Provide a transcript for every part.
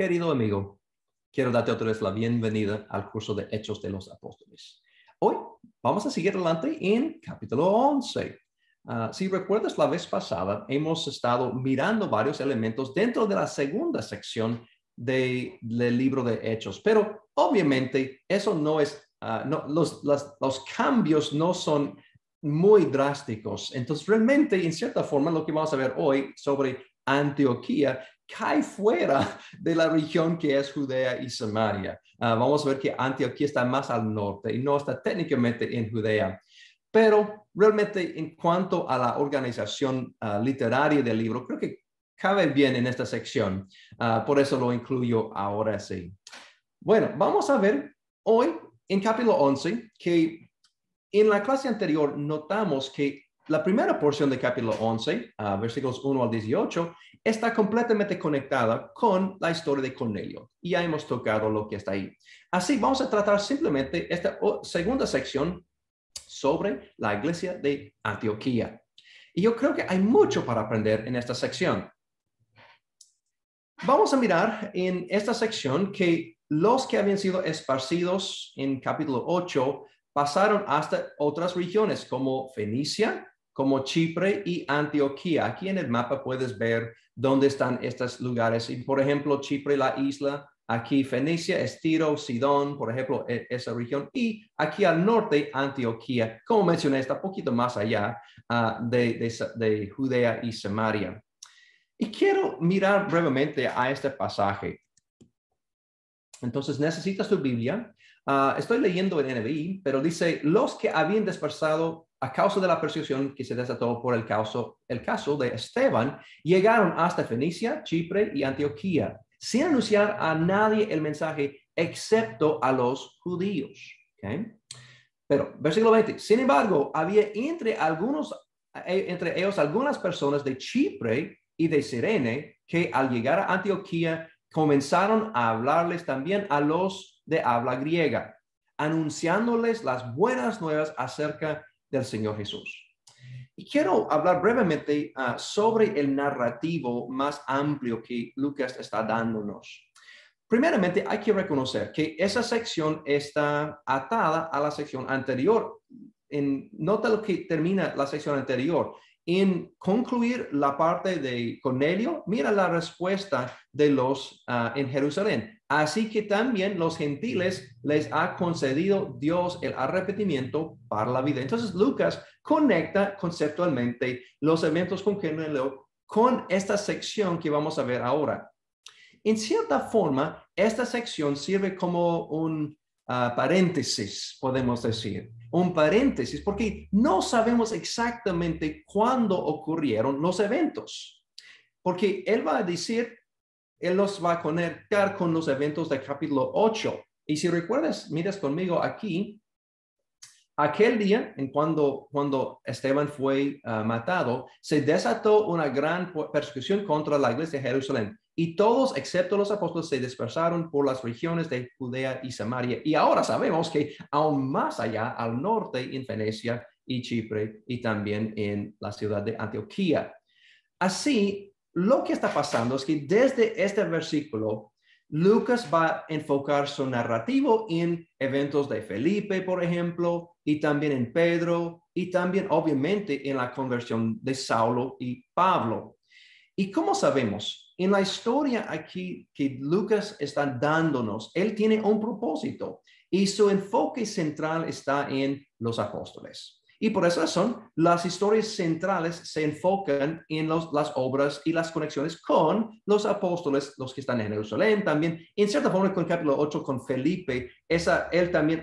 Querido amigo, quiero darte otra vez la bienvenida al curso de Hechos de los Apóstoles. Hoy vamos a seguir adelante en capítulo 11. Si recuerdas, la vez pasada hemos estado mirando varios elementos dentro de la segunda sección del libro de Hechos, pero obviamente eso no es, los cambios no son muy drásticos. Entonces, realmente, en cierta forma, lo que vamos a ver hoy sobre Antioquía cae fuera de la región que es Judea y Samaria. Vamos a ver que Antioquía está más al norte y no está técnicamente en Judea. Pero realmente en cuanto a la organización literaria del libro, creo que cabe bien en esta sección. Por eso lo incluyo ahora sí. Bueno, vamos a ver hoy en capítulo 11 que en la clase anterior notamos que la primera porción de capítulo 11, versículos 1 al 18, está completamente conectada con la historia de Cornelio. Y ya hemos tocado lo que está ahí. Así vamos a tratar simplemente esta segunda sección sobre la iglesia de Antioquía. Y yo creo que hay mucho para aprender en esta sección. Vamos a mirar en esta sección que los que habían sido esparcidos en capítulo 8 pasaron hasta otras regiones como Fenicia, como Chipre y Antioquía. Aquí en el mapa puedes ver dónde están estos lugares. Y por ejemplo, Chipre, la isla, aquí Fenicia, es Tiro, Sidón, por ejemplo, esa región. Y aquí al norte, Antioquía. Como mencioné, está un poquito más allá de Judea y Samaria. Y quiero mirar brevemente a este pasaje. Entonces, necesitas tu Biblia. Estoy leyendo en NBI, pero dice, los que habían dispersado a causa de la persecución que se desató por el caso de Esteban, llegaron hasta Fenicia, Chipre y Antioquía, sin anunciar a nadie el mensaje, excepto a los judíos. ¿Okay? Pero, versículo 20, sin embargo, había entre ellos algunas personas de Chipre y de Cirene que al llegar a Antioquía comenzaron a hablarles también a los de habla griega, anunciándoles las buenas nuevas acerca del Señor Jesús. Y quiero hablar brevemente sobre el narrativo más amplio que Lucas está dándonos. Primeramente, hay que reconocer que esa sección está atada a la sección anterior. Nota lo que termina la sección anterior. En concluir la parte de Cornelio, mira la respuesta de los en Jerusalén. Así que también los gentiles les ha concedido Dios el arrepentimiento para la vida. Entonces Lucas conecta conceptualmente los eventos con Cornelio con esta sección que vamos a ver ahora. En cierta forma, esta sección sirve como un paréntesis, podemos decir. Un paréntesis, porque no sabemos exactamente cuándo ocurrieron los eventos. Porque él va a decir, él los va a conectar con los eventos del capítulo 8. Y si recuerdas, miras conmigo aquí, aquel día, cuando Esteban fue matado, se desató una gran persecución contra la iglesia de Jerusalén. Y todos, excepto los apóstoles, se dispersaron por las regiones de Judea y Samaria. Y ahora sabemos que aún más allá, al norte, en Fenicia y Chipre, y también en la ciudad de Antioquía. Así, lo que está pasando es que desde este versículo, Lucas va a enfocar su narrativo en eventos de Felipe, por ejemplo, y también en Pedro, y también obviamente en la conversión de Saulo y Pablo. Y como sabemos, en la historia aquí que Lucas está dándonos, él tiene un propósito y su enfoque central está en los apóstoles. Y por esa razón, las historias centrales se enfocan en las obras y las conexiones con los apóstoles, los que están en Jerusalén también. En cierta forma, con capítulo 8, con Felipe, él también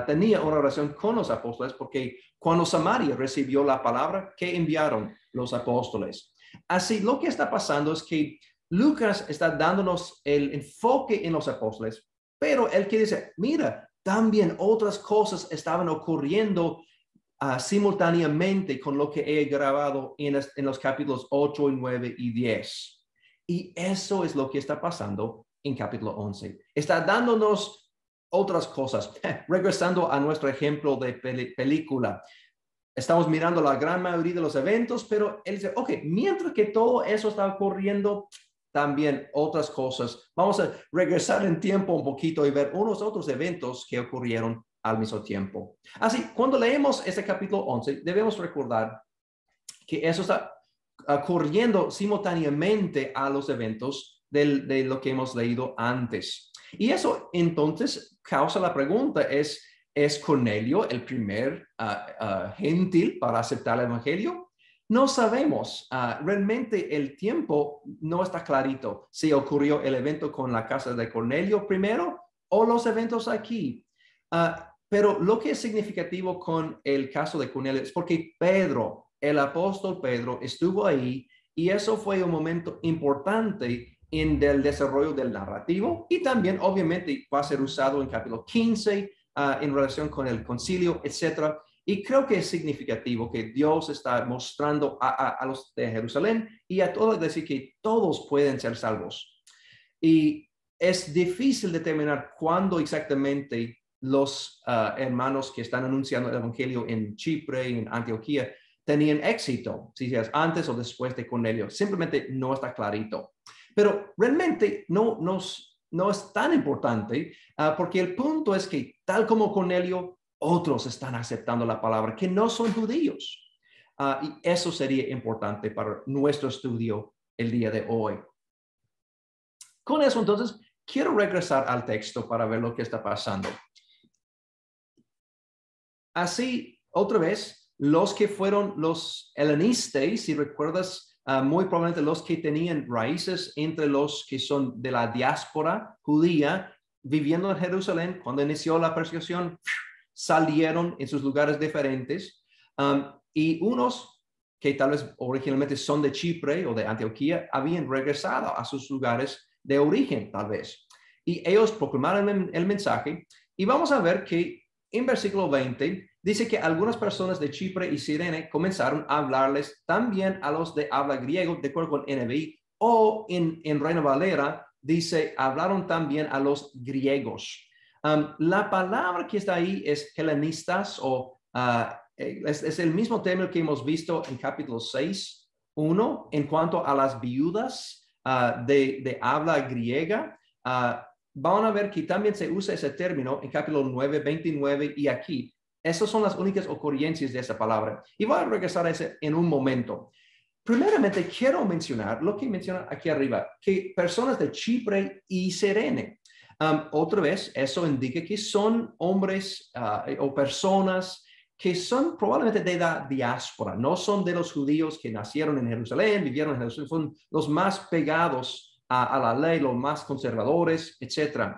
tenía una relación con los apóstoles, porque cuando Samaria recibió la palabra, ¿qué enviaron los apóstoles? Así, lo que está pasando es que Lucas está dándonos el enfoque en los apóstoles, pero él quiere decir, mira, también otras cosas estaban ocurriendo simultáneamente con lo que he grabado en los capítulos 8, 9 y 10. Y eso es lo que está pasando en capítulo 11. Está dándonos otras cosas. Regresando a nuestro ejemplo de película. Estamos mirando la gran mayoría de los eventos, pero él dice, ok, mientras que todo eso está ocurriendo, también otras cosas. Vamos a regresar en tiempo un poquito y ver unos otros eventos que ocurrieron al mismo tiempo. Así, cuando leemos este capítulo 11, debemos recordar que eso está ocurriendo simultáneamente a los eventos de lo que hemos leído antes. Y eso entonces causa la pregunta, ¿es Cornelio el primer gentil para aceptar el evangelio? No sabemos. Realmente el tiempo no está clarito si ocurrió el evento con la casa de Cornelio primero o los eventos aquí. Pero lo que es significativo con el caso de Cornelio es porque Pedro, el apóstol Pedro, estuvo ahí y eso fue un momento importante en el desarrollo del narrativo y también obviamente va a ser usado en capítulo 15 en relación con el concilio, etcétera. Y creo que es significativo que Dios está mostrando a los de Jerusalén y a todos, decir que todos pueden ser salvos. Y es difícil determinar cuándo exactamente los hermanos que están anunciando el evangelio en Chipre y en Antioquía tenían éxito, si es antes o después de Cornelio. Simplemente no está clarito. Pero realmente no es tan importante porque el punto es que tal como Cornelio, otros están aceptando la palabra que no son judíos. Y eso sería importante para nuestro estudio el día de hoy. Con eso, entonces, quiero regresar al texto para ver lo que está pasando. Así, otra vez, los que fueron los helenistas, si recuerdas, muy probablemente los que tenían raíces entre los que son de la diáspora judía, viviendo en Jerusalén, cuando inició la persecución, salieron en sus lugares diferentes, y unos que tal vez originalmente son de Chipre o de Antioquía, habían regresado a sus lugares de origen, tal vez. Y ellos proclamaron el mensaje, y vamos a ver que en versículo 20 dice que algunas personas de Chipre y Cirene comenzaron a hablarles también a los de habla griego, de acuerdo con NBI, o en Reina Valera dice, hablaron también a los griegos. La palabra que está ahí es helenistas o es el mismo término que hemos visto en capítulo 6:1 en cuanto a las viudas de habla griega. Van a ver que también se usa ese término en capítulo 9:29 y aquí. Esas son las únicas ocurrencias de esa palabra. Y voy a regresar a ese en un momento. Primeramente, quiero mencionar lo que menciona aquí arriba, que personas de Chipre y Cirene. Otra vez, eso indica que son hombres o personas que son probablemente de la diáspora, no son de los judíos que nacieron en Jerusalén, vivieron en Jerusalén, son los más pegados a la ley, los más conservadores, etc.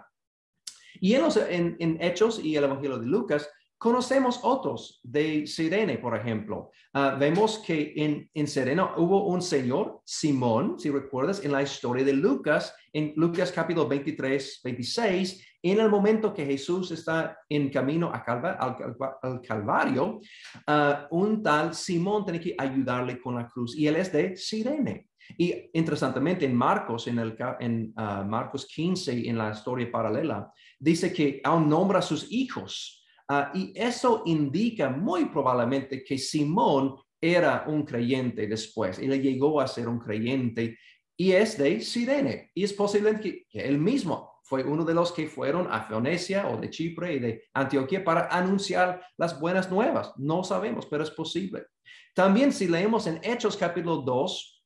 Y en Hechos y el Evangelio de Lucas, conocemos otros de Cirene, por ejemplo. Vemos que en Cirene hubo un señor, Simón, si recuerdas, en la historia de Lucas, en Lucas capítulo 23, 26, en el momento que Jesús está en camino al Calvario, un tal Simón tiene que ayudarle con la cruz y él es de Cirene. Y interesantemente en Marcos, en Marcos 15, en la historia paralela, dice que aún nombra a sus hijos. Y eso indica muy probablemente que Simón era un creyente después. Él llegó a ser un creyente y es de Cirene. Y es posible que él mismo fue uno de los que fueron a Fenicia o de Chipre y de Antioquía para anunciar las buenas nuevas. No sabemos, pero es posible. También si leemos en Hechos capítulo 2,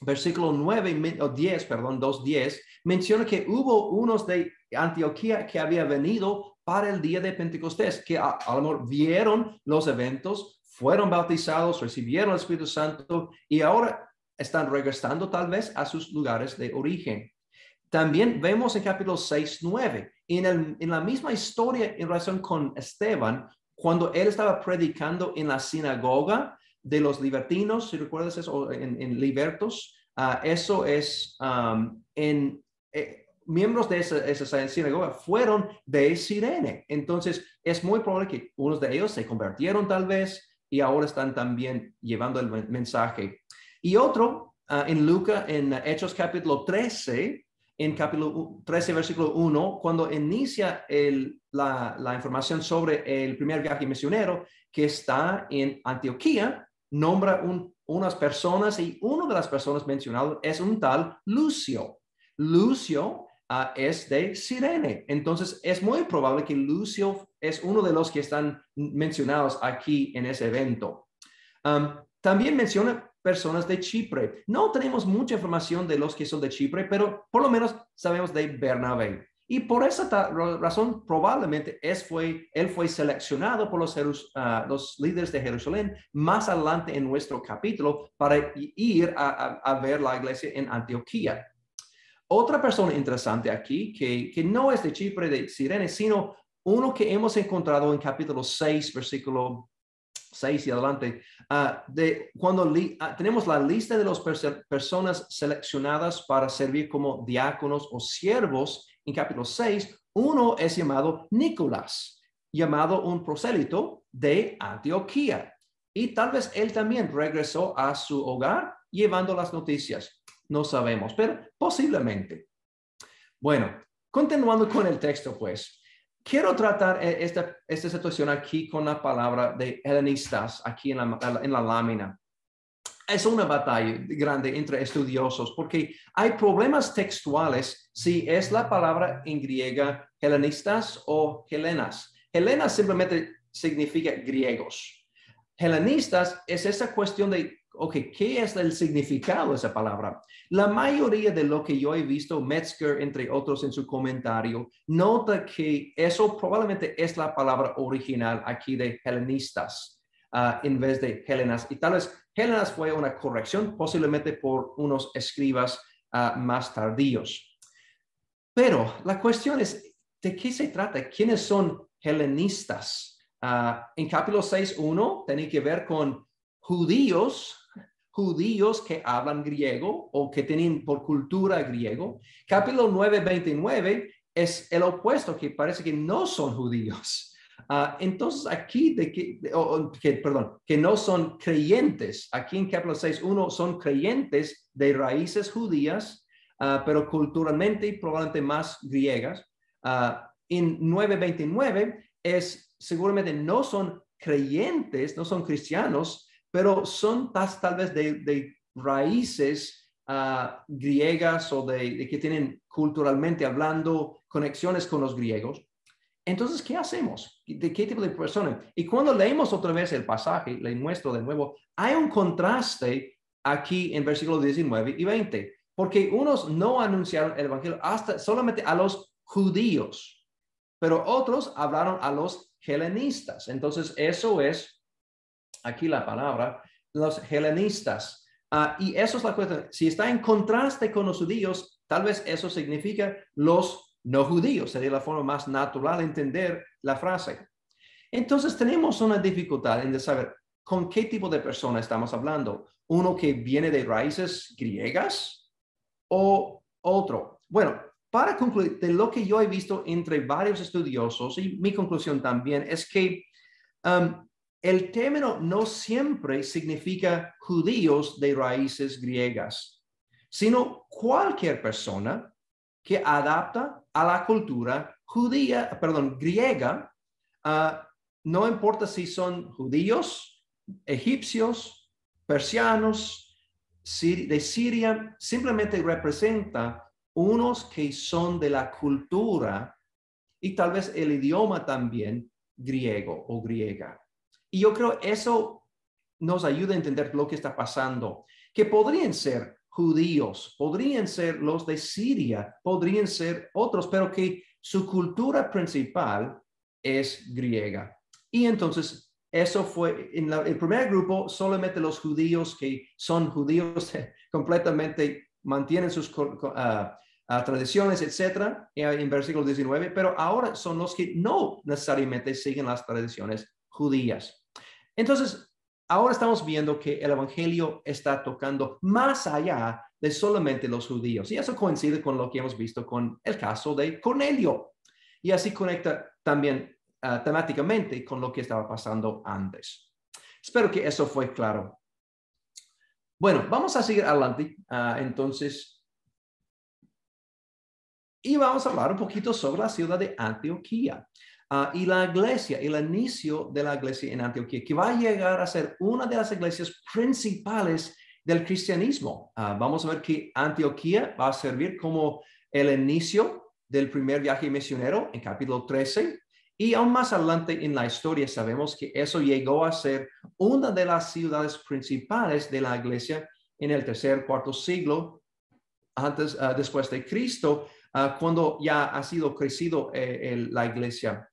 versículo 9 o 10, perdón, 2:10, menciona que hubo unos de Antioquía que había venido para el día de Pentecostés, que a lo mejor vieron los eventos, fueron bautizados, recibieron el Espíritu Santo y ahora están regresando tal vez a sus lugares de origen. También vemos en capítulo 6:9, en la misma historia en relación con Esteban, cuando él estaba predicando en la sinagoga de los libertinos, si recuerdas eso, en libertos, eso es miembros de esa sinagoga fueron de Cirene. Entonces, es muy probable que unos de ellos se convirtieron tal vez y ahora están también llevando el mensaje. Y otro, en Hechos capítulo 13, en capítulo 13, versículo 1, cuando inicia la información sobre el primer viaje misionero que está en Antioquía, nombra unas personas y una de las personas mencionadas es un tal Lucio. Lucio es de Cirene. Entonces, es muy probable que Lucio es uno de los que están mencionados aquí en ese evento. También menciona personas de Chipre. No tenemos mucha información de los que son de Chipre, pero por lo menos sabemos de Bernabé. Y por esa razón, probablemente él fue seleccionado por los líderes de Jerusalén más adelante en nuestro capítulo para ir a ver la iglesia en Antioquía. Otra persona interesante aquí, que no es de Chipre, de Cirene, sino uno que hemos encontrado en capítulo 6, versículo 6 y adelante, cuando tenemos la lista de las personas seleccionadas para servir como diáconos o siervos, en capítulo 6, uno es llamado Nicolás, llamado un prosélito de Antioquía. Y tal vez él también regresó a su hogar llevando las noticias. No sabemos, pero posiblemente. Bueno, continuando con el texto, pues. Quiero tratar esta situación aquí con la palabra de helenistas, aquí en la lámina. Es una batalla grande entre estudiosos porque hay problemas textuales si es la palabra en griega helenistas o helenas. Helenas simplemente significa griegos. Helenistas es esa cuestión de, ¿qué es el significado de esa palabra? La mayoría de lo que yo he visto, Metzger, entre otros, en su comentario, nota que eso probablemente es la palabra original aquí de helenistas en vez de helenas. Y tal vez helenas fue una corrección, posiblemente por unos escribas más tardíos. Pero la cuestión es, ¿de qué se trata? ¿Quiénes son helenistas? En capítulo 6:1 tiene que ver con judíos que hablan griego o que tienen por cultura griego. Capítulo 9:29 es el opuesto, que parece que no son judíos. Entonces aquí, que no son creyentes. Aquí en capítulo 6:1 son creyentes de raíces judías, pero culturalmente y probablemente más griegas. En 9:29 seguramente no son creyentes, no son cristianos, pero son tal vez de raíces griegas o de que tienen culturalmente hablando conexiones con los griegos. Entonces, ¿qué hacemos? ¿De qué tipo de persona? Y cuando leemos otra vez el pasaje, le muestro de nuevo, hay un contraste aquí en versículos 19 y 20, porque unos no anunciaron el evangelio hasta solamente a los judíos, pero otros hablaron a los helenistas. Entonces, eso es aquí la palabra, los helenistas. Y eso es la cuestión. Si está en contraste con los judíos, tal vez eso significa los no judíos. Sería la forma más natural de entender la frase. Entonces tenemos una dificultad en saber con qué tipo de persona estamos hablando. ¿Uno que viene de raíces griegas o otro? Bueno, para concluir, de lo que yo he visto entre varios estudiosos, y mi conclusión también es que el término no siempre significa judíos de raíces griegas, sino cualquier persona que adapta a la cultura griega, no importa si son judíos, egipcios, persianos, de Siria, simplemente representa unos que son de la cultura y tal vez el idioma también griego o griega. Y yo creo eso nos ayuda a entender lo que está pasando, que podrían ser judíos, podrían ser los de Siria, podrían ser otros, pero que su cultura principal es griega. Y entonces eso fue en el primer grupo, solamente los judíos que son judíos completamente mantienen sus tradiciones, etcétera, en versículo 19, pero ahora son los que no necesariamente siguen las tradiciones judías. Entonces, ahora estamos viendo que el evangelio está tocando más allá de solamente los judíos. Y eso coincide con lo que hemos visto con el caso de Cornelio. Y así conecta también temáticamente con lo que estaba pasando antes. Espero que eso fue claro. Bueno, vamos a seguir adelante. Entonces, y vamos a hablar un poquito sobre la ciudad de Antioquía. y la iglesia, el inicio de la iglesia en Antioquía, que va a llegar a ser una de las iglesias principales del cristianismo. Vamos a ver que Antioquía va a servir como el inicio del primer viaje misionero en capítulo 13. Y aún más adelante en la historia sabemos que eso llegó a ser una de las ciudades principales de la iglesia en el tercer, cuarto siglo después de Cristo, cuando ya ha sido crecido la iglesia.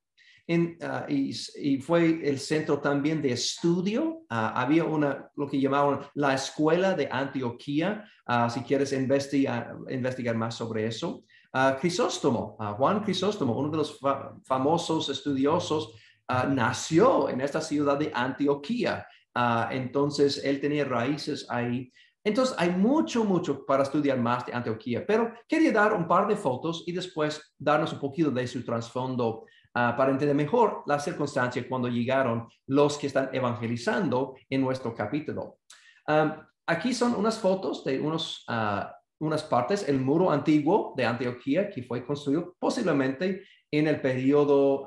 Y fue el centro también de estudio. Había lo que llamaban la escuela de Antioquía, si quieres investigar más sobre eso. Crisóstomo, Juan Crisóstomo, uno de los famosos estudiosos, nació en esta ciudad de Antioquía. Entonces, él tenía raíces ahí. Entonces, hay mucho para estudiar más de Antioquía, pero quería dar un par de fotos y después darnos un poquito de su trasfondo para entender mejor la circunstancia cuando llegaron los que están evangelizando en nuestro capítulo. Aquí son unas fotos de unas partes, el muro antiguo de Antioquía, que fue construido posiblemente en el periodo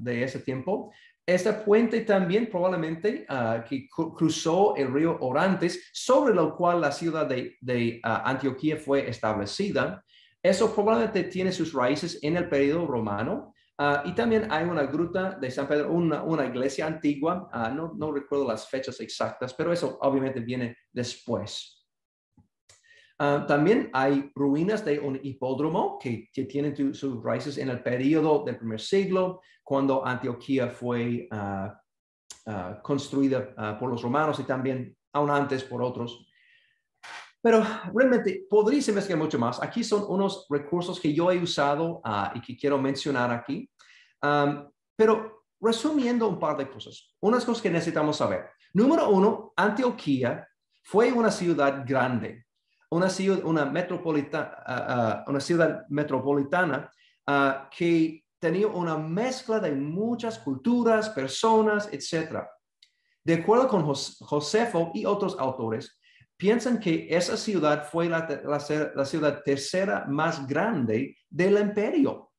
de ese tiempo. Este puente también probablemente que cruzó el río Orantes, sobre lo cual la ciudad de Antioquía fue establecida. Eso probablemente tiene sus raíces en el periodo romano. Y también hay una gruta de San Pedro, una iglesia antigua. No recuerdo las fechas exactas, pero eso obviamente viene después. También hay ruinas de un hipódromo que tienen sus raíces en el periodo del primer siglo, cuando Antioquía fue construida por los romanos y también aún antes por otros. Pero realmente podrías investigar mucho más. Aquí son unos recursos que yo he usado y que quiero mencionar aquí. Pero resumiendo un par de cosas, unas cosas que necesitamos saber. Número uno, Antioquía fue una ciudad grande, una ciudad metropolitana que tenía una mezcla de muchas culturas, personas, etc. De acuerdo con Josefo y otros autores, piensan que esa ciudad fue la ciudad tercera más grande del imperio.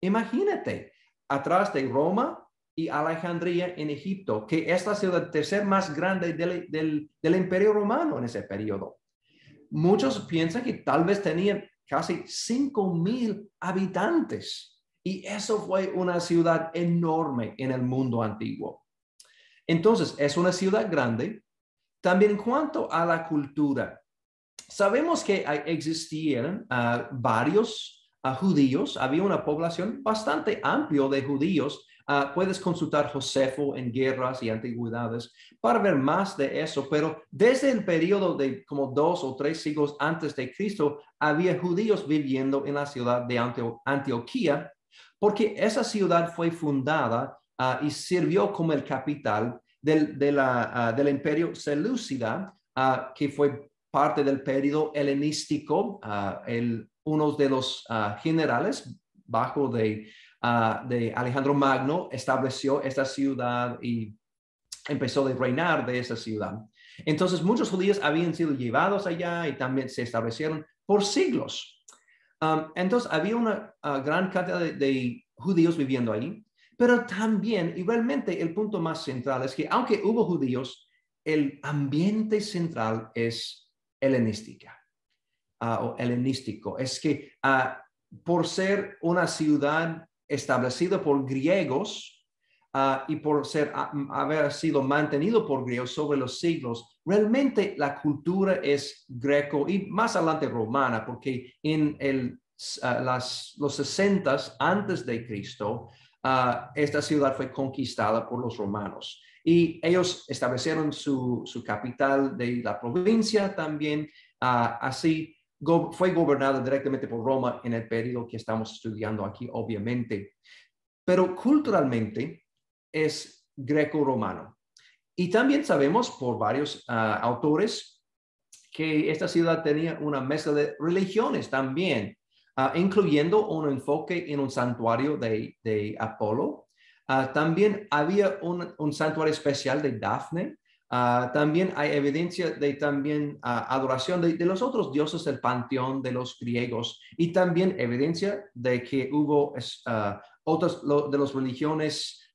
Imagínate, atrás de Roma y Alejandría en Egipto, que es la ciudad tercera más grande del imperio romano en ese periodo. Muchos piensan que tal vez tenían casi 5,000 habitantes y eso fue una ciudad enorme en el mundo antiguo. Entonces, es una ciudad grande. También en cuanto a la cultura, sabemos que existían varios judíos, había una población bastante amplia de judíos. Puedes consultar Josefo en Guerras y Antigüedades para ver más de eso, pero desde el periodo de como 2 o 3 siglos antes de Cristo, había judíos viviendo en la ciudad de Antioquía, porque esa ciudad fue fundada y sirvió como el capital del imperio selúcida, que fue parte del periodo helenístico. Uno de los generales bajo de Alejandro Magno estableció esta ciudad y empezó a reinar de esa ciudad. Entonces muchos judíos habían sido llevados allá y también se establecieron por siglos. Entonces había una gran cantidad de judíos viviendo ahí, pero también, y realmente el punto más central es que aunque hubo judíos, el ambiente central es helenística o helenístico. Es que por ser una ciudad establecida por griegos y por haber sido mantenido por griegos sobre los siglos, realmente la cultura es greco y más adelante romana, porque en los 60 antes de Cristo, esta ciudad fue conquistada por los romanos y ellos establecieron su capital de la provincia también. Así fue gobernada directamente por Roma en el periodo que estamos estudiando aquí, obviamente. Pero culturalmente es greco-romano. Y también sabemos por varios autores que esta ciudad tenía una mezcla de religiones también, incluyendo un enfoque en un santuario de Apolo. También había un santuario especial de Dafne. También hay evidencia de adoración de los otros dioses del panteón de los griegos y también evidencia de que hubo otros de las religiones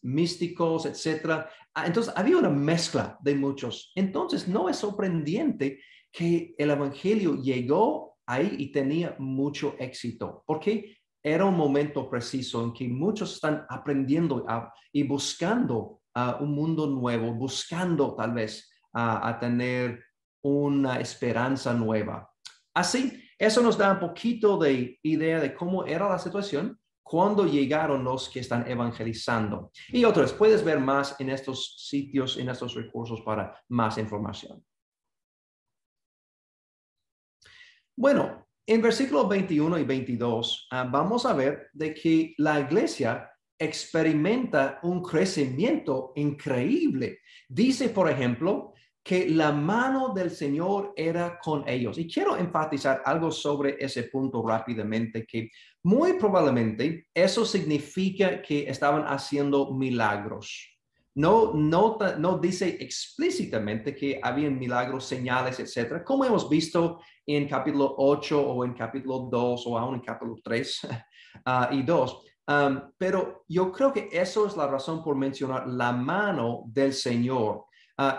místicos, etcétera. Entonces había una mezcla de muchos. Entonces no es sorprendente que el evangelio llegó ahí y tenía mucho éxito, porque era un momento preciso en que muchos están aprendiendo y buscando un mundo nuevo, buscando tal vez a tener una esperanza nueva. Así, eso nos da un poquito de idea de cómo era la situación cuando llegaron los que están evangelizando. Y otros, puedes ver más en estos sitios, en estos recursos para más información. Bueno, en versículos 21 y 22 vamos a ver de que la iglesia experimenta un crecimiento increíble. Dice, por ejemplo, que la mano del Señor era con ellos. Y quiero enfatizar algo sobre ese punto rápidamente, que muy probablemente eso significa que estaban haciendo milagros. No dice explícitamente que habían milagros, señales, etcétera, como hemos visto en capítulo 8 o en capítulo 2 o aún en capítulo 3 y 2. Pero yo creo que eso es la razón por mencionar la mano del Señor.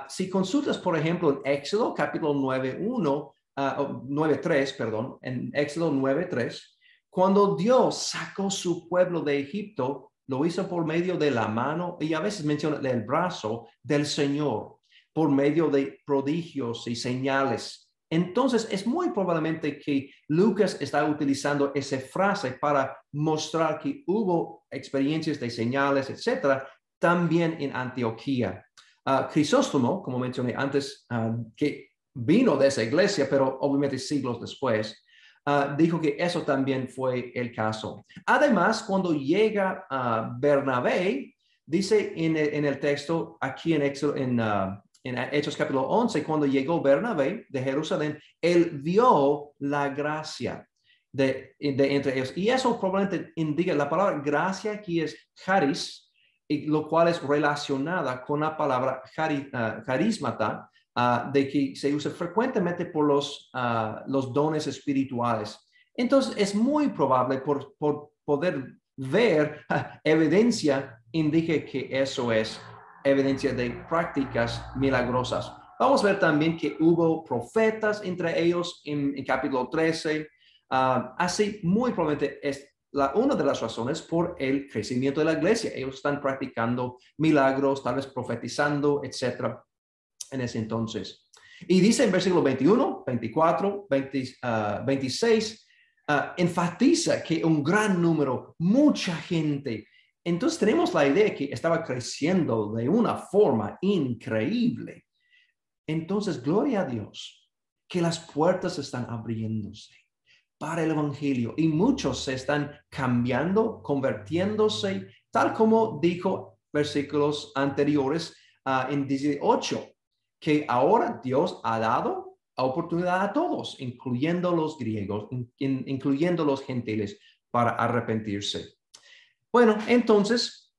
Si consultas, por ejemplo, en Éxodo capítulo 9:1, 9:3, perdón, en Éxodo 9:3, cuando Dios sacó su pueblo de Egipto, lo hizo por medio de la mano y a veces menciona el brazo del Señor, por medio de prodigios y señales. Entonces, es muy probablemente que Lucas está utilizando esa frase para mostrar que hubo experiencias de señales, etcétera, también en Antioquía. Crisóstomo, como mencioné antes, que vino de esa iglesia, pero obviamente siglos después, dijo que eso también fue el caso. Además, cuando llega Bernabé, dice en el texto aquí en Hechos capítulo 11, cuando llegó Bernabé de Jerusalén, él vio la gracia de entre ellos. Y eso probablemente indica, la palabra gracia aquí es charis, y lo cual es relacionada con la palabra carismata, de que se usa frecuentemente por los dones espirituales. Entonces, es muy probable por poder ver evidencia, indique que eso es evidencia de prácticas milagrosas. Vamos a ver también que hubo profetas entre ellos en capítulo 13. Así, muy probablemente es una de las razones por el crecimiento de la iglesia. Ellos están practicando milagros, tal vez profetizando, etcétera, en ese entonces. Y dice en versículo 21, 24, 26, enfatiza que un gran número, mucha gente. Entonces tenemos la idea que estaba creciendo de una forma increíble. Entonces, gloria a Dios, que las puertas están abriéndose para el evangelio y muchos se están cambiando, convirtiéndose, tal como dijo versículos anteriores en 18, que ahora Dios ha dado oportunidad a todos, incluyendo los griegos, incluyendo los gentiles, para arrepentirse. Bueno, entonces,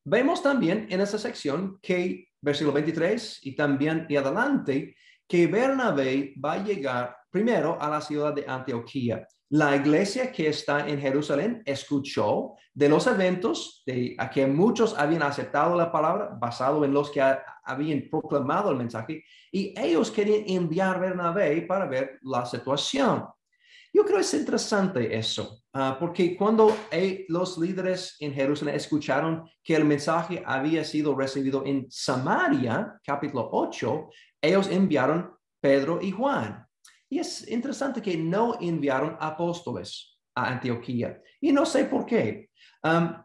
vemos también en esa sección que, versículo 23 y también y adelante, que Bernabé va a llegar primero a la ciudad de Antioquía. La iglesia que está en Jerusalén escuchó de los eventos a que muchos habían aceptado la palabra basado en los que habían proclamado el mensaje y ellos querían enviar a Bernabé para ver la situación. Yo creo que es interesante eso, porque cuando los líderes en Jerusalén escucharon que el mensaje había sido recibido en Samaria, capítulo 8, ellos enviaron Pedro y Juan. Y es interesante que no enviaron apóstoles a Antioquía. Y no sé por qué.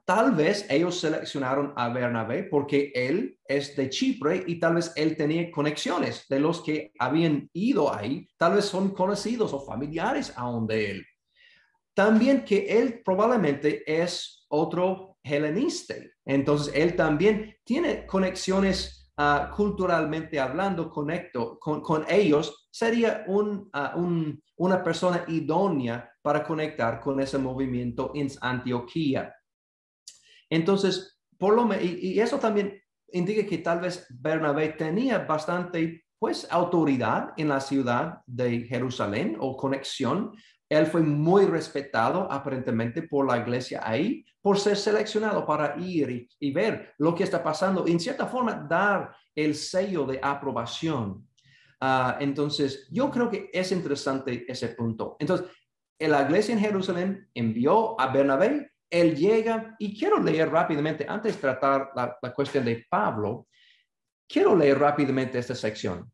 Tal vez ellos seleccionaron a Bernabé porque él es de Chipre y tal vez él tenía conexiones de los que habían ido ahí. Tal vez son conocidos o familiares aún de él. También que él probablemente es otro helenista. Entonces, él también tiene conexiones culturalmente hablando, conecto con ellos. Sería una persona idónea para conectar con ese movimiento en Antioquía. Entonces, y eso también indica que tal vez Bernabé tenía bastante, pues, autoridad en la ciudad de Jerusalén o conexión Él fue muy respetado aparentemente por la iglesia ahí, por ser seleccionado para ir y ver lo que está pasando, y en cierta forma dar el sello de aprobación. Entonces, yo creo que es interesante ese punto. Entonces, la iglesia en Jerusalén envió a Bernabé, él llega, y quiero leer rápidamente, antes de tratar la cuestión de Pablo, quiero leer rápidamente esta sección.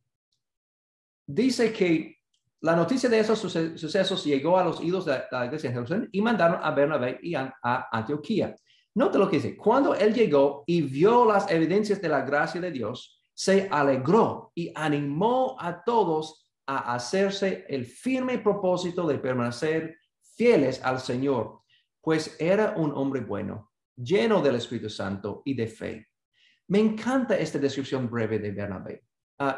Dice que la noticia de esos sucesos llegó a los oídos de la iglesia en Jerusalén y mandaron a Bernabé y a Antioquía. Nota lo que dice. Cuando él llegó y vio las evidencias de la gracia de Dios, se alegró y animó a todos a hacerse el firme propósito de permanecer fieles al Señor, pues era un hombre bueno, lleno del Espíritu Santo y de fe. Me encanta esta descripción breve de Bernabé.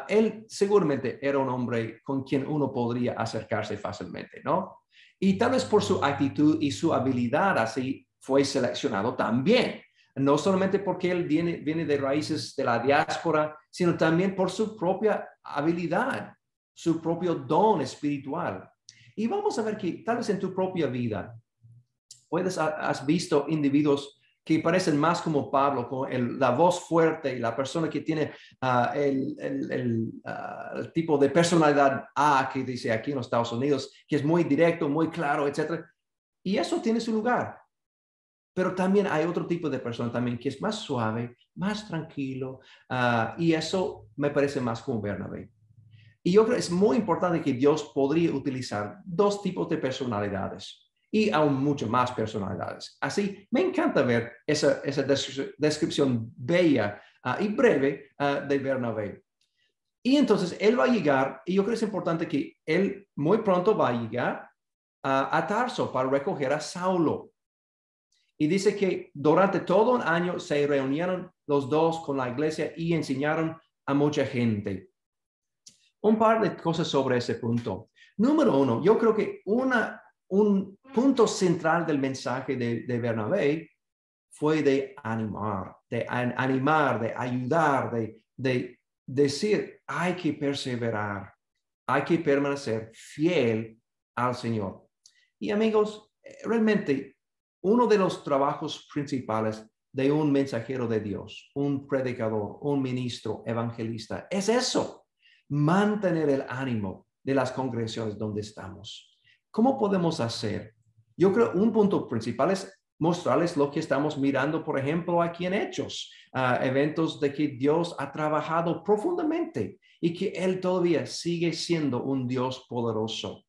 Él seguramente era un hombre con quien uno podría acercarse fácilmente, ¿no? Y tal vez por su actitud y su habilidad así fue seleccionado también. No solamente porque él viene de raíces de la diáspora, sino también por su propia habilidad, su propio don espiritual. Y vamos a ver que tal vez en tu propia vida has visto individuos que parecen más como Pablo, con la voz fuerte y la persona que tiene el tipo de personalidad A que dice aquí en los Estados Unidos, que es muy directo, muy claro, etc. Y eso tiene su lugar. Pero también hay otro tipo de persona también que es más suave, más tranquilo, y eso me parece más como Bernabé. Y yo creo que es muy importante que Dios podría utilizar dos tipos de personalidades y aún mucho más personalidades. Así, me encanta ver esa descripción bella y breve de Bernabé. Y entonces él va a llegar, y yo creo que es importante que él muy pronto va a llegar a Tarso para recoger a Saulo. Y dice que durante todo un año se reunieron los dos con la iglesia y enseñaron a mucha gente. Un par de cosas sobre ese punto. Número uno, yo creo que un punto central del mensaje de Bernabé fue de animar, de ayudar, de decir, hay que perseverar, hay que permanecer fiel al Señor. Y amigos, realmente uno de los trabajos principales de un mensajero de Dios, un predicador, un ministro, evangelista, es eso, mantener el ánimo de las congregaciones donde estamos. ¿Cómo podemos hacer? Yo creo un punto principal es mostrarles lo que estamos mirando, por ejemplo, aquí en Hechos, eventos de que Dios ha trabajado profundamente y que Él todavía sigue siendo un Dios poderoso.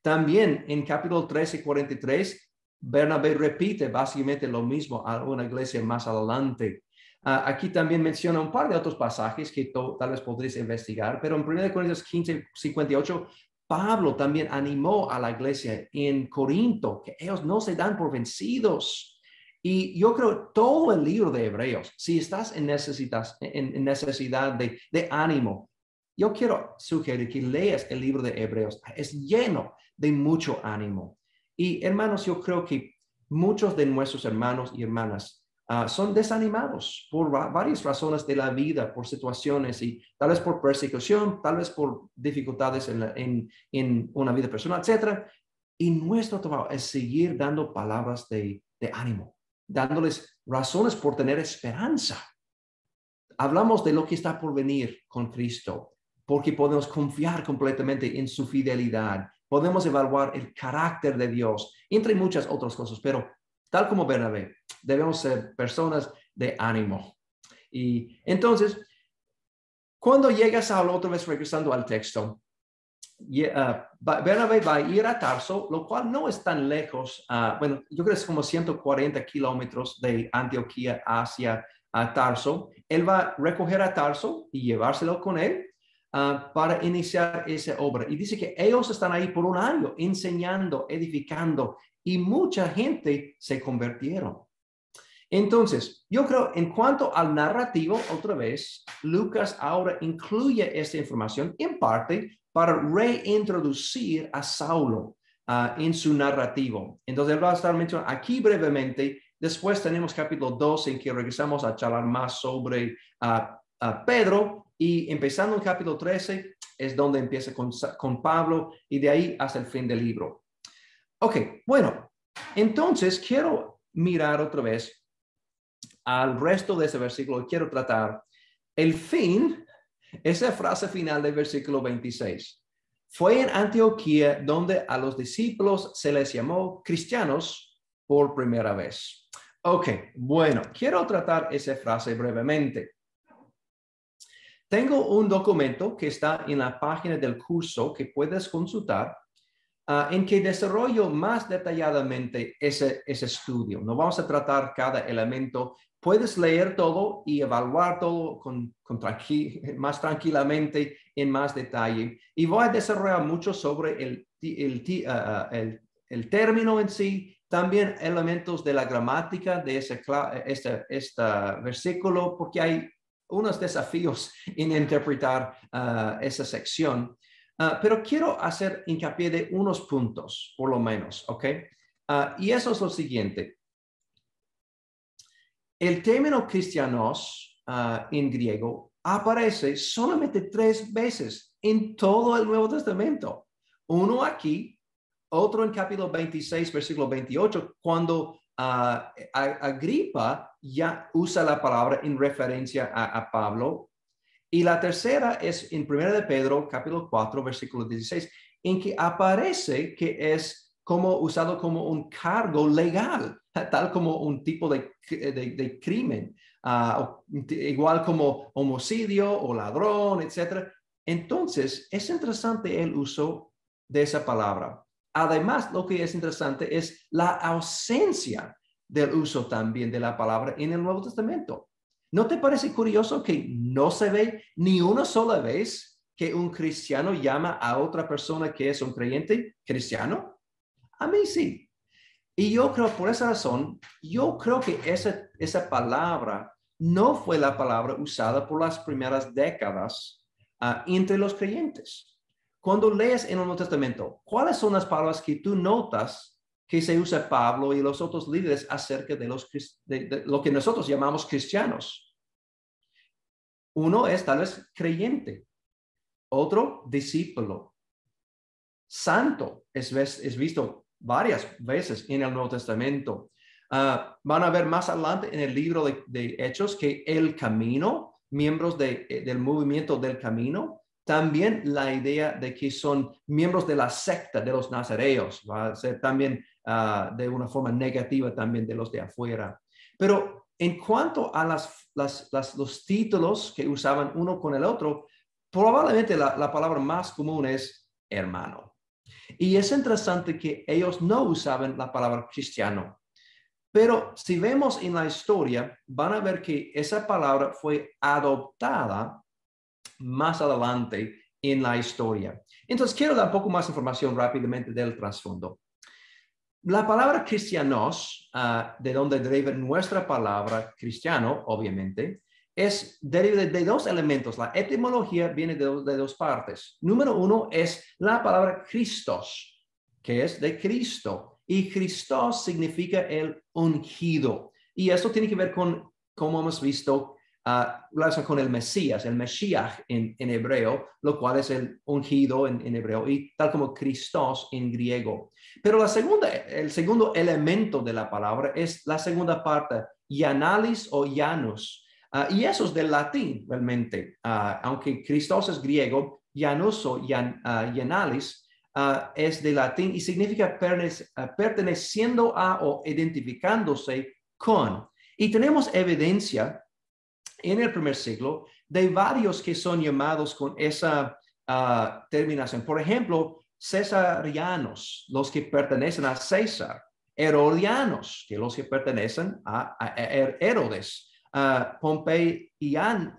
También en capítulo 13, 43, Bernabé repite básicamente lo mismo a una iglesia más adelante. Aquí también menciona un par de otros pasajes que tal vez podréis investigar, pero en 1 Corintios 15, 58, Pablo también animó a la iglesia en Corinto que ellos no se dan por vencidos. Y yo creo todo el libro de Hebreos, si estás en necesidad de ánimo, yo quiero sugerir que leas el libro de Hebreos. Es lleno de mucho ánimo. Y hermanos, yo creo que muchos de nuestros hermanos y hermanas son desanimados por varias razones de la vida, por situaciones y tal vez por persecución, tal vez por dificultades en una vida personal, etc. Y nuestro trabajo es seguir dando palabras de ánimo, dándoles razones por tener esperanza. Hablamos de lo que está por venir con Cristo, porque podemos confiar completamente en su fidelidad. Podemos evaluar el carácter de Dios, entre muchas otras cosas, pero tal como Bernabé, debemos ser personas de ánimo. Y entonces, cuando llega Saulo, otra vez regresando al texto, Bernabé va a ir a Tarso, lo cual no es tan lejos. Bueno, yo creo que es como 140 kilómetros de Antioquía hacia Tarso. Él va a recoger a Tarso y llevárselo con él para iniciar esa obra. Y dice que ellos están ahí por un año enseñando, edificando, y mucha gente se convirtieron. Entonces, yo creo en cuanto al narrativo, otra vez, Lucas ahora incluye esta información en parte para reintroducir a Saulo en su narrativo. Entonces, él va a estar mencionando aquí brevemente. Después tenemos capítulo 12 en que regresamos a charlar más sobre Pedro, y empezando en capítulo 13 es donde empieza con Pablo y de ahí hasta el fin del libro. Ok, bueno, entonces quiero mirar otra vez al resto de ese versículo. Quiero tratar el fin, esa frase final del versículo 26. Fue en Antioquía donde a los discípulos se les llamó cristianos por primera vez. Ok, bueno, quiero tratar esa frase brevemente. Tengo un documento que está en la página del curso que puedes consultar, en que desarrollo más detalladamente ese estudio. No vamos a tratar cada elemento. Puedes leer todo y evaluar todo más tranquilamente, en más detalle. Y voy a desarrollar mucho sobre el término en sí, también elementos de la gramática de este versículo, porque hay unos desafíos en interpretar esa sección. Pero quiero hacer hincapié de unos puntos, por lo menos, ¿ok? Y eso es lo siguiente. El término cristianos en griego aparece solamente 3 veces en todo el Nuevo Testamento. Uno aquí, otro en capítulo 26, versículo 28, cuando Agripa ya usa la palabra en referencia a Pablo. Y la tercera es en 1 de Pedro, capítulo 4, versículo 16, en que aparece que es como usado como un cargo legal, tal como un tipo de crimen, igual como homicidio o ladrón, etc. Entonces, es interesante el uso de esa palabra. Además, lo que es interesante es la ausencia del uso también de la palabra en el Nuevo Testamento. ¿No te parece curioso que no se ve ni una sola vez que un cristiano llama a otra persona que es un creyente cristiano? A mí sí. Y yo creo, por esa razón, yo creo que esa palabra no fue la palabra usada por las primeras décadas entre los creyentes. Cuando lees en el Nuevo Testamento, ¿cuáles son las palabras que tú notas que se usa Pablo y los otros líderes acerca de lo que nosotros llamamos cristianos? Uno es tal vez creyente, otro discípulo. Santo es visto varias veces en el Nuevo Testamento. Van a ver más adelante en el libro de Hechos que el camino, miembros del movimiento del camino, también la idea de que son miembros de la secta de los nazareos, va a ser también de una forma negativa también de los de afuera. Pero en cuanto a los títulos que usaban uno con el otro, probablemente la palabra más común es hermano. Y es interesante que ellos no usaban la palabra cristiano. Pero si vemos en la historia, van a ver que esa palabra fue adoptada más adelante en la historia. Entonces, quiero dar un poco más información rápidamente del trasfondo. La palabra cristianos, de donde deriva nuestra palabra cristiano, obviamente, deriva de 2 elementos. La etimología viene de 2 partes. Número 1 es la palabra Christos, que es de Cristo. Y Christos significa el ungido. Y esto tiene que ver con, como hemos visto, relación con el Mesías, el Mesías en hebreo, lo cual es el ungido en hebreo, y tal como Christos en griego. Pero el segundo elemento de la palabra es la segunda parte, Ioannalis o Janus. Y eso es del latín, realmente. Aunque Christos es griego, Janus o Ioannalis es de latín y significa perteneciendo a o identificándose con. Y tenemos evidencia en el primer siglo de varios que son llamados con esa terminación. Por ejemplo, cesarianos, los que pertenecen a César; herodianos, que los que pertenecen a Herodes; popeianos.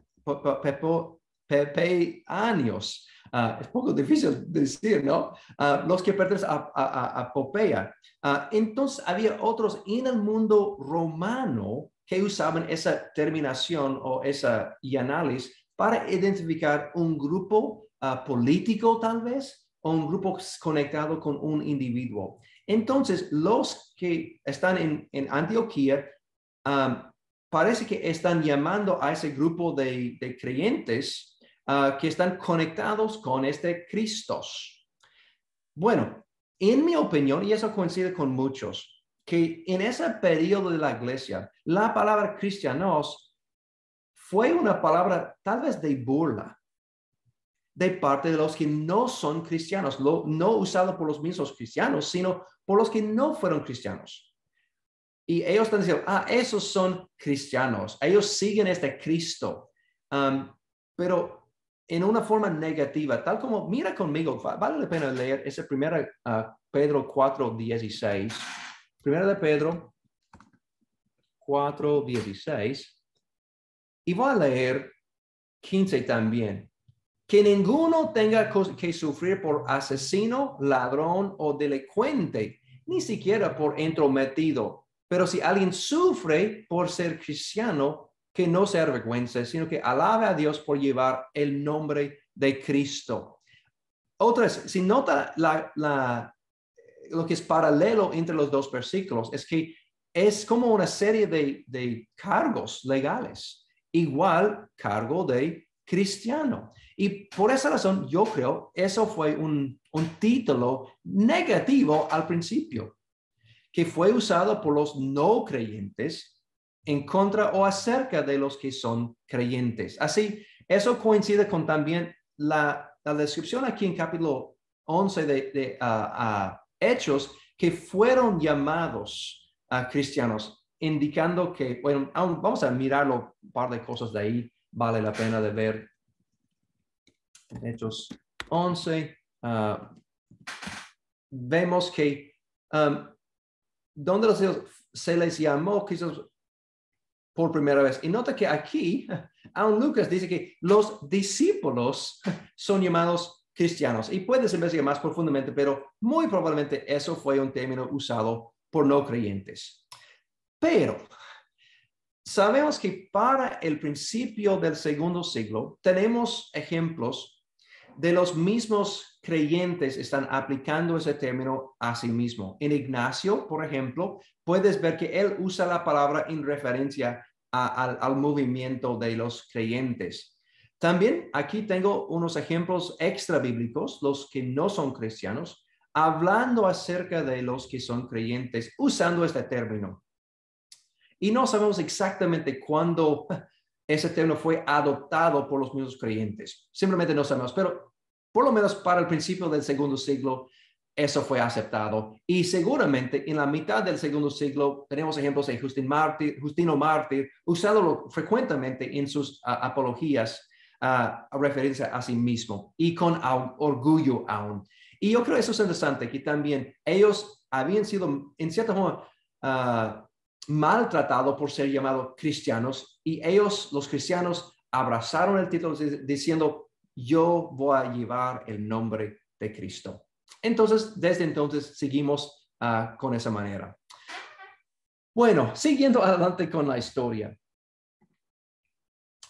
Es poco difícil decir, ¿no? Los que pertenecen a Popeya. Entonces, había otros en el mundo romano que usaban esa terminación o esa análisis para identificar un grupo político tal vez, o un grupo conectado con un individuo. Entonces, los que están en Antioquía parece que están llamando a ese grupo de creyentes que están conectados con este Cristos. Bueno, en mi opinión, y eso coincide con muchos, que en ese periodo de la iglesia, la palabra cristianos fue una palabra tal vez de burla de parte de los que no son cristianos, no usado por los mismos cristianos, sino por los que no fueron cristianos. Y ellos están diciendo, esos son cristianos, ellos siguen este Cristo, pero en una forma negativa, tal como, mira conmigo, vale la pena leer ese primero Pedro 4:16, primero de Pedro 4:16, y voy a leer 15 también. Que ninguno tenga que sufrir por asesino, ladrón o delincuente, ni siquiera por entrometido. Pero si alguien sufre por ser cristiano, que no se avergüence, sino que alabe a Dios por llevar el nombre de Cristo. Otras, si nota lo que es paralelo entre los dos versículos, es que es como una serie de cargos legales. Igual cargo de cristiano. Y por esa razón, yo creo, eso fue un título negativo al principio, que fue usado por los no creyentes en contra o acerca de los que son creyentes. Así, eso coincide con también la descripción aquí en capítulo 11 de Hechos, que fueron llamados cristianos, indicando que, bueno, vamos a mirarlo, un par de cosas de ahí, vale la pena de ver. Hechos 11, vemos que donde se les llamó Cristo por primera vez. Y nota que aquí, aún Lucas dice que los discípulos son llamados cristianos. Y puedes investigar más profundamente, pero muy probablemente eso fue un término usado por no creyentes. Pero sabemos que para el principio del segundo siglo tenemos ejemplos de los mismos creyentes están aplicando ese término a sí mismo. En Ignacio, por ejemplo, puedes ver que él usa la palabra en referencia al movimiento de los creyentes. También aquí tengo unos ejemplos extra bíblicos, los que no son cristianos, hablando acerca de los que son creyentes, usando este término. Y no sabemos exactamente cuándo ese término fue adoptado por los mismos creyentes. Simplemente no sabemos, pero por lo menos para el principio del segundo siglo, eso fue aceptado. Y seguramente en la mitad del segundo siglo tenemos ejemplos de Justino Mártir, usado frecuentemente en sus apologías a referencia a sí mismo y con orgullo aún. Y yo creo que eso es interesante, que también ellos habían sido, en cierta forma, maltratados por ser llamados cristianos, y ellos, los cristianos, abrazaron el título diciendo, yo voy a llevar el nombre de Cristo. Entonces, desde entonces seguimos con esa manera. Bueno, siguiendo adelante con la historia.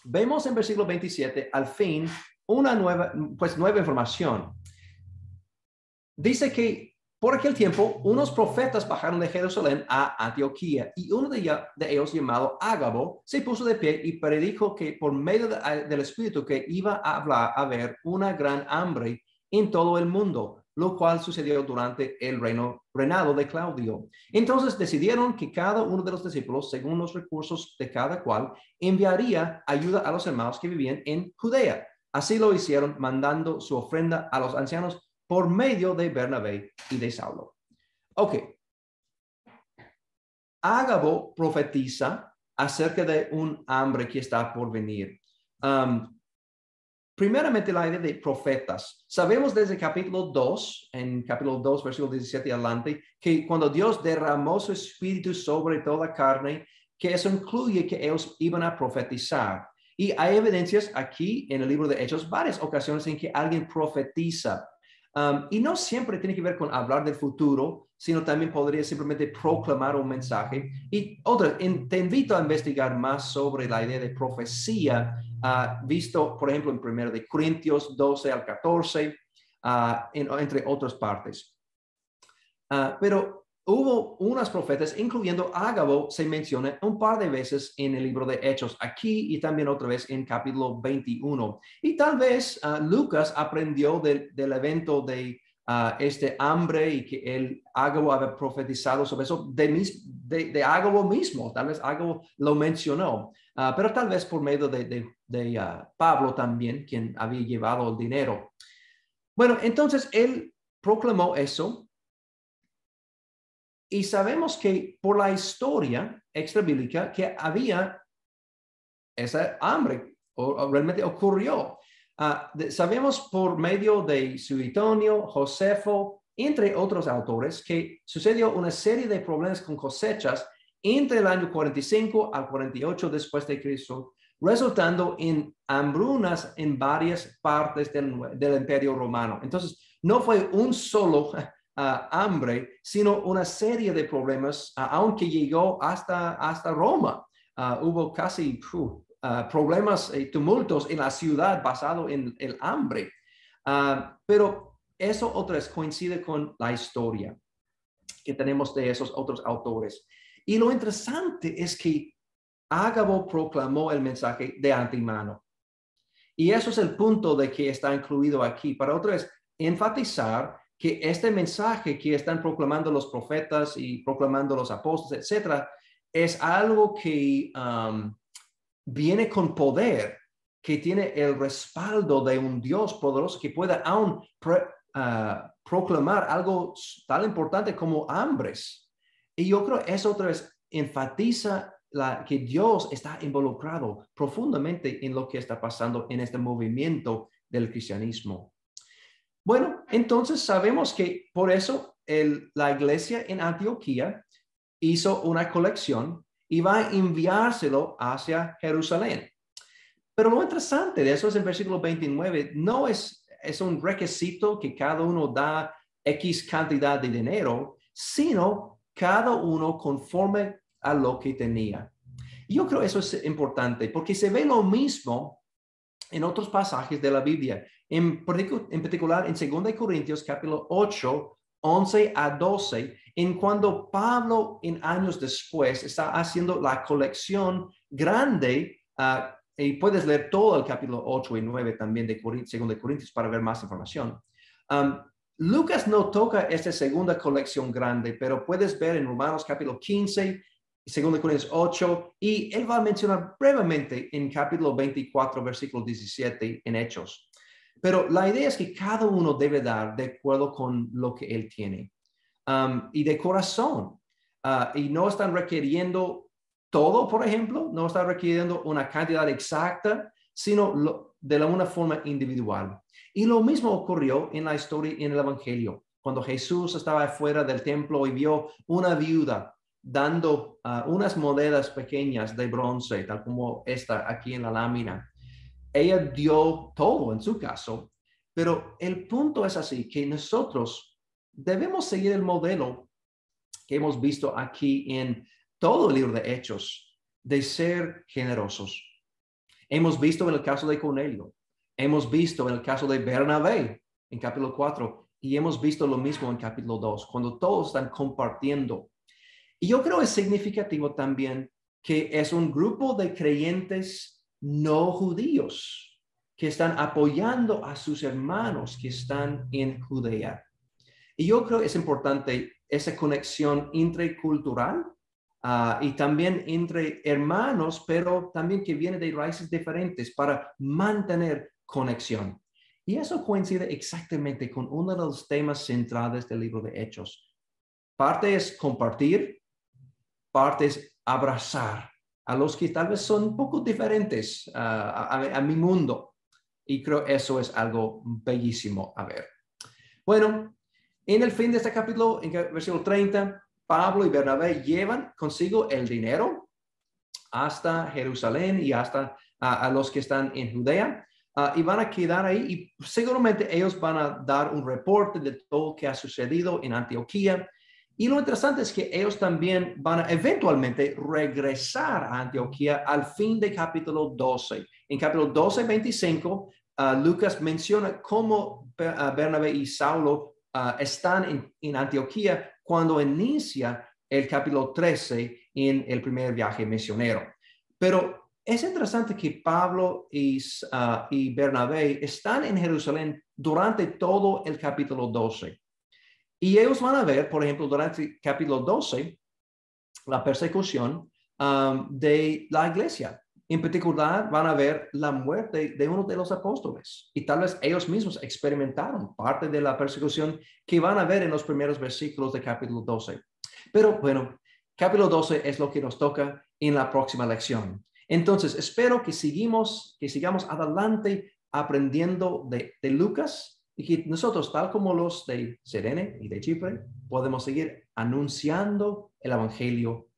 Vemos en versículo 27, al fin, una nueva información. Dice que por aquel tiempo, unos profetas bajaron de Jerusalén a Antioquía, y uno de ellos, llamado Ágabo, se puso de pie y predijo que por medio del Espíritu que iba a haber una gran hambre en todo el mundo, lo cual sucedió durante el reinado de Claudio. Entonces decidieron que cada uno de los discípulos, según los recursos de cada cual, enviaría ayuda a los hermanos que vivían en Judea. Así lo hicieron, mandando su ofrenda a los ancianos por medio de Bernabé y de Saulo. Ok. Ágabo profetiza acerca de un hambre que está por venir. Primeramente, la idea de profetas. Sabemos desde capítulo 2, en capítulo 2, versículo 17 adelante, que cuando Dios derramó su espíritu sobre toda carne, que eso incluye que ellos iban a profetizar. Y hay evidencias aquí en el libro de Hechos, varias ocasiones en que alguien profetiza. Y no siempre tiene que ver con hablar del futuro, sino también podría simplemente proclamar un mensaje. Y otra, te invito a investigar más sobre la idea de profecía, visto, por ejemplo, en 1 Corintios 12 al 14, entre otras partes. Pero hubo unas profetas, incluyendo Ágabo, se menciona un par de veces en el libro de Hechos, aquí y también otra vez en capítulo 21. Y tal vez Lucas aprendió del evento de este hambre y que el Ágabo había profetizado sobre eso de Ágabo mismo. Tal vez Ágabo lo mencionó, pero tal vez por medio de Pablo también, quien había llevado el dinero. Bueno, entonces él proclamó eso. Y sabemos que por la historia extrabíblica que había esa hambre, o realmente ocurrió. Sabemos por medio de Suetonio, Josefo, entre otros autores, que sucedió una serie de problemas con cosechas entre el año 45 al 48 después de Cristo, resultando en hambrunas en varias partes del Imperio Romano. Entonces, no fue un solo hambre, sino una serie de problemas, aunque llegó hasta Roma. Hubo casi problemas y tumultos en la ciudad basado en el hambre. Pero eso otra vez coincide con la historia que tenemos de esos otros autores. Y lo interesante es que Ágabo proclamó el mensaje de antemano. Y eso es el punto de que está incluido aquí, para otra vez enfatizar que este mensaje que están proclamando los profetas y proclamando los apóstoles, etcétera, es algo que viene con poder, que tiene el respaldo de un Dios poderoso que pueda aún proclamar algo tan importante como hambres. Y yo creo que eso otra vez enfatiza que Dios está involucrado profundamente en lo que está pasando en este movimiento del cristianismo. Bueno, entonces sabemos que por eso la iglesia en Antioquía hizo una colección y va a enviárselo hacia Jerusalén. Pero lo interesante de eso es el versículo 29, no es un requisito que cada uno da X cantidad de dinero, sino cada uno conforme a lo que tenía. Y yo creo que eso es importante porque se ve lo mismo en otros pasajes de la Biblia, en particular en 2 Corintios capítulo 8, 11 a 12, en cuando Pablo en años después está haciendo la colección grande, y puedes leer todo el capítulo 8 y 9 también de 2 Corintios para ver más información. Lucas no toca esta segunda colección grande, pero puedes ver en Romanos capítulo 15, 2 Corintios 8, y él va a mencionar brevemente en capítulo 24, versículo 17 en Hechos. Pero la idea es que cada uno debe dar de acuerdo con lo que él tiene y de corazón. Y no están requiriendo todo, por ejemplo, no están requiriendo una cantidad exacta, sino de una forma individual. Y lo mismo ocurrió en la historia, en el Evangelio, cuando Jesús estaba fuera del templo y vio una viuda dando unas monedas pequeñas de bronce, tal como esta aquí en la lámina. Ella dio todo en su caso, pero el punto es así, que nosotros debemos seguir el modelo que hemos visto aquí en todo el libro de Hechos, de ser generosos. Hemos visto en el caso de Cornelio, hemos visto en el caso de Bernabé en capítulo 4 y hemos visto lo mismo en capítulo 2, cuando todos están compartiendo. Y yo creo que es significativo también que es un grupo de creyentes no judíos que están apoyando a sus hermanos que están en Judea. Y yo creo que es importante esa conexión intercultural y también entre hermanos, pero también que viene de raíces diferentes para mantener conexión. Y eso coincide exactamente con uno de los temas centrales del libro de Hechos. Parte es compartir, parte es abrazar a los que tal vez son un poco diferentes a mi mundo. Y creo eso es algo bellísimo a ver. Bueno, en el fin de este capítulo, en el versículo 30, Pablo y Bernabé llevan consigo el dinero hasta Jerusalén y hasta a los que están en Judea y van a quedar ahí y seguramente ellos van a dar un reporte de todo lo que ha sucedido en Antioquía. Y lo interesante es que ellos también van a eventualmente regresar a Antioquía al fin de capítulo 12. En capítulo 12, 25, Lucas menciona cómo Bernabé y Saulo están en Antioquía cuando inicia el capítulo 13 en el primer viaje misionero. Pero es interesante que Pablo y Bernabé están en Jerusalén durante todo el capítulo 12. Y ellos van a ver, por ejemplo, durante el capítulo 12, la persecución de la iglesia. En particular, van a ver la muerte de uno de los apóstoles. Y tal vez ellos mismos experimentaron parte de la persecución que van a ver en los primeros versículos del capítulo 12. Pero bueno, capítulo 12 es lo que nos toca en la próxima lección. Entonces, espero que sigamos adelante aprendiendo de Lucas y que nosotros, tal como los de Cirene y de Chipre, podemos seguir anunciando el evangelio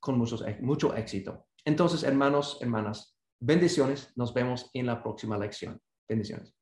con mucho éxito. Entonces, hermanos, hermanas, bendiciones. Nos vemos en la próxima lección. Bendiciones.